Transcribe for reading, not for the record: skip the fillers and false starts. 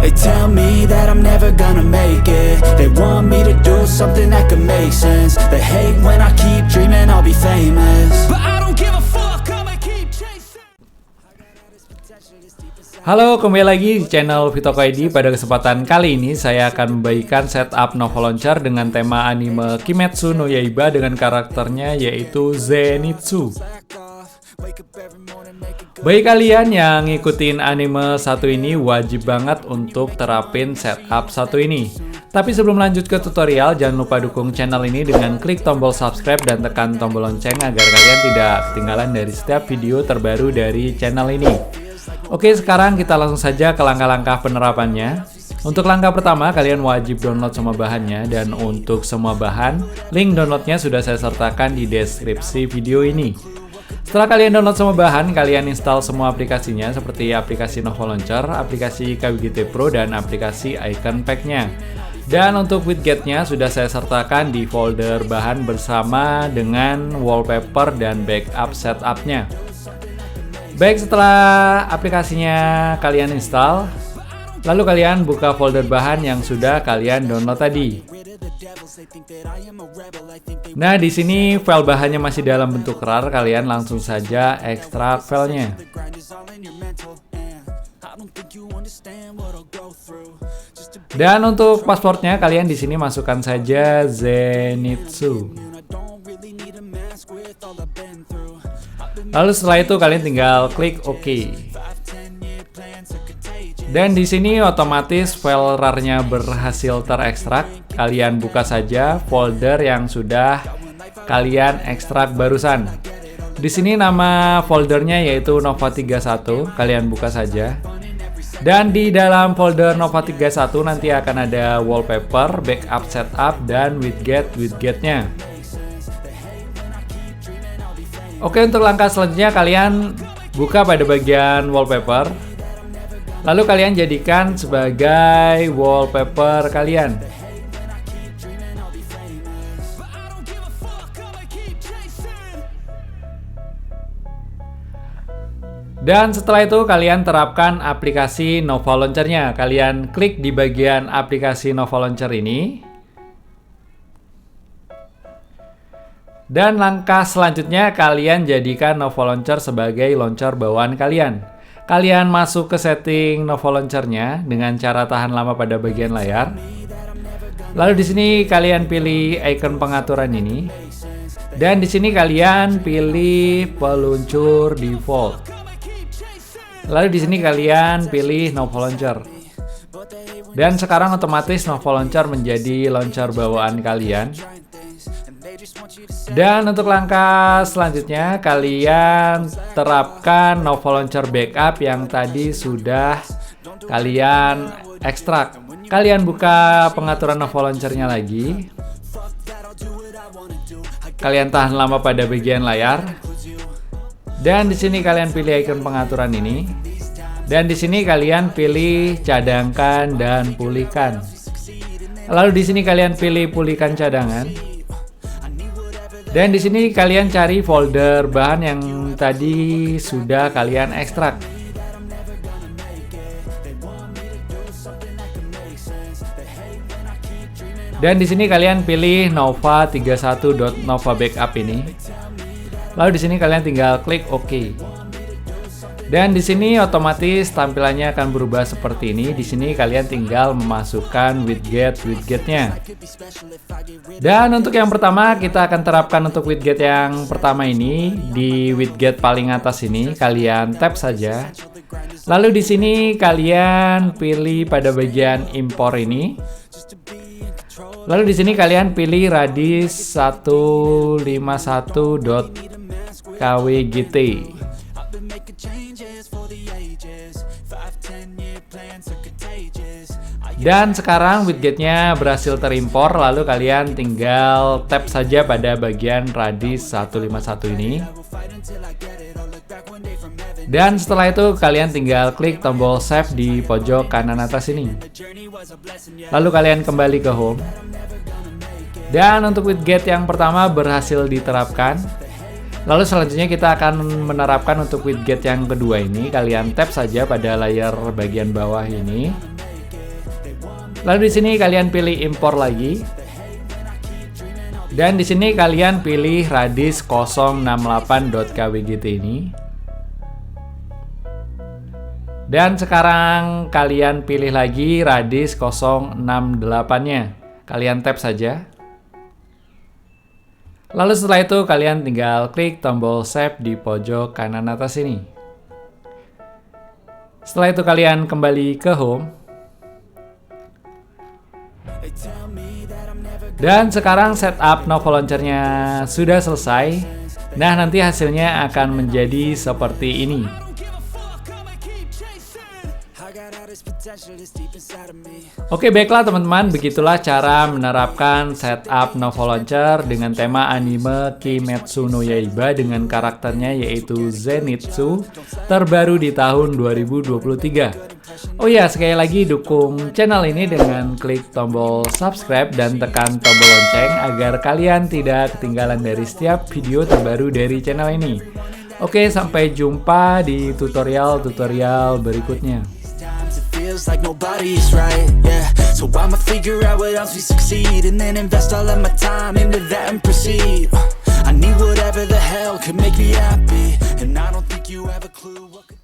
They tell me that I'm never gonna make it. They want me to do something that could make sense. They hate when I keep dreaming I'll be famous, but I don't give a fuck, I'ma keep chasing. Halo, kembali lagi di channel Vitoko ID. Pada kesempatan kali ini saya akan membagikan setup Nova Launcher dengan tema anime Kimetsu no Yaiba dengan karakternya yaitu Zenitsu. Bagi kalian yang ngikutin anime satu ini, wajib banget untuk terapin setup satu ini. Tapi sebelum lanjut ke tutorial, jangan lupa dukung channel ini dengan klik tombol subscribe dan tekan tombol lonceng agar kalian tidak ketinggalan dari setiap video terbaru dari channel ini. Oke, sekarang kita langsung saja ke langkah-langkah penerapannya. Untuk langkah pertama, kalian wajib download semua bahannya, dan untuk semua bahan, link downloadnya sudah saya sertakan di deskripsi video ini. Setelah kalian download semua bahan, kalian install semua aplikasinya seperti aplikasi Nova Launcher, aplikasi KWGT Pro, dan aplikasi Icon Pack-nya. Dan untuk widgetnya sudah saya sertakan di folder bahan bersama dengan wallpaper dan backup setup-nya. Baik, setelah aplikasinya kalian install, lalu kalian buka folder bahan yang sudah kalian download tadi. Nah, di sini file bahannya masih dalam bentuk RAR, kalian langsung saja ekstrak filenya. Dan untuk passwordnya kalian di sini masukkan saja Zenitsu. Lalu setelah itu kalian tinggal klik OK. Dan di sini otomatis file RAR-nya berhasil terekstrak. Kalian buka saja folder yang sudah kalian ekstrak barusan. Di sini nama foldernya yaitu Nova 31. Kalian buka saja. Dan di dalam folder Nova 31 nanti akan ada wallpaper, backup setup, dan widgetnya. Oke, untuk langkah selanjutnya kalian buka pada bagian wallpaper. Lalu kalian jadikan sebagai wallpaper kalian. Dan setelah itu kalian terapkan aplikasi Nova Launcher-nya. Kalian klik di bagian aplikasi Nova Launcher ini. Dan langkah selanjutnya kalian jadikan Nova Launcher sebagai launcher bawaan kalian. Kalian masuk ke setting Nova Launcher-nya dengan cara tahan lama pada bagian layar. Lalu di sini kalian pilih icon pengaturan ini. Dan di sini kalian pilih peluncur default. Lalu di sini kalian pilih Nova Launcher. Dan sekarang otomatis Nova Launcher menjadi launcher bawaan kalian. Dan untuk langkah selanjutnya kalian terapkan Nova Launcher backup yang tadi sudah kalian ekstrak. Kalian buka pengaturan Nova Launcher-nya lagi. Kalian tahan lama pada bagian layar. Dan di sini kalian pilih icon pengaturan ini. Dan di sini kalian pilih cadangkan dan pulihkan. Lalu di sini kalian pilih pulihkan cadangan. Dan di sini kalian cari folder bahan yang tadi sudah kalian ekstrak. Dan di sini kalian pilih Nova 31.nova backup ini. Lalu di sini kalian tinggal klik OK. Dan di sini otomatis tampilannya akan berubah seperti ini. Di sini kalian tinggal memasukkan widgetnya. Dan untuk yang pertama kita akan terapkan untuk widget yang pertama ini di widget paling atas ini. Kalian tap saja. Lalu di sini kalian pilih pada bagian impor ini. Lalu di sini kalian pilih radius 151.kwgt. Dan sekarang widgetnya berhasil terimpor, lalu kalian tinggal tap saja pada bagian radius 151 ini. Dan setelah itu kalian tinggal klik tombol save di pojok kanan atas ini. Lalu kalian kembali ke home. Dan untuk widget yang pertama berhasil diterapkan. Lalu selanjutnya kita akan menerapkan untuk widget yang kedua ini. Kalian tap saja pada layar bagian bawah ini. Lalu di sini kalian pilih impor lagi. Dan di sini kalian pilih Radis 068.kwgt ini. Dan sekarang kalian pilih lagi Radis 068-nya. Kalian tap saja. Lalu setelah itu kalian tinggal klik tombol save di pojok kanan atas ini. Setelah itu kalian kembali ke home. Dan sekarang setup Novo Launcher-nya sudah selesai. Nah, nanti hasilnya akan menjadi seperti ini. Oke, baiklah teman-teman, begitulah cara menerapkan setup Novo Launcher dengan tema anime Kimetsu no Yaiba dengan karakternya yaitu Zenitsu terbaru di tahun 2023. Oh ya, sekali lagi dukung channel ini dengan klik tombol subscribe dan tekan tombol lonceng agar kalian tidak ketinggalan dari setiap video terbaru dari channel ini. Oke, sampai jumpa di tutorial-tutorial berikutnya. Feels like nobody's right, yeah. So I'ma figure out what else we succeed, and then invest all of my time into that and proceed. I need whatever the hell could make me happy, and I don't think you have a clue what could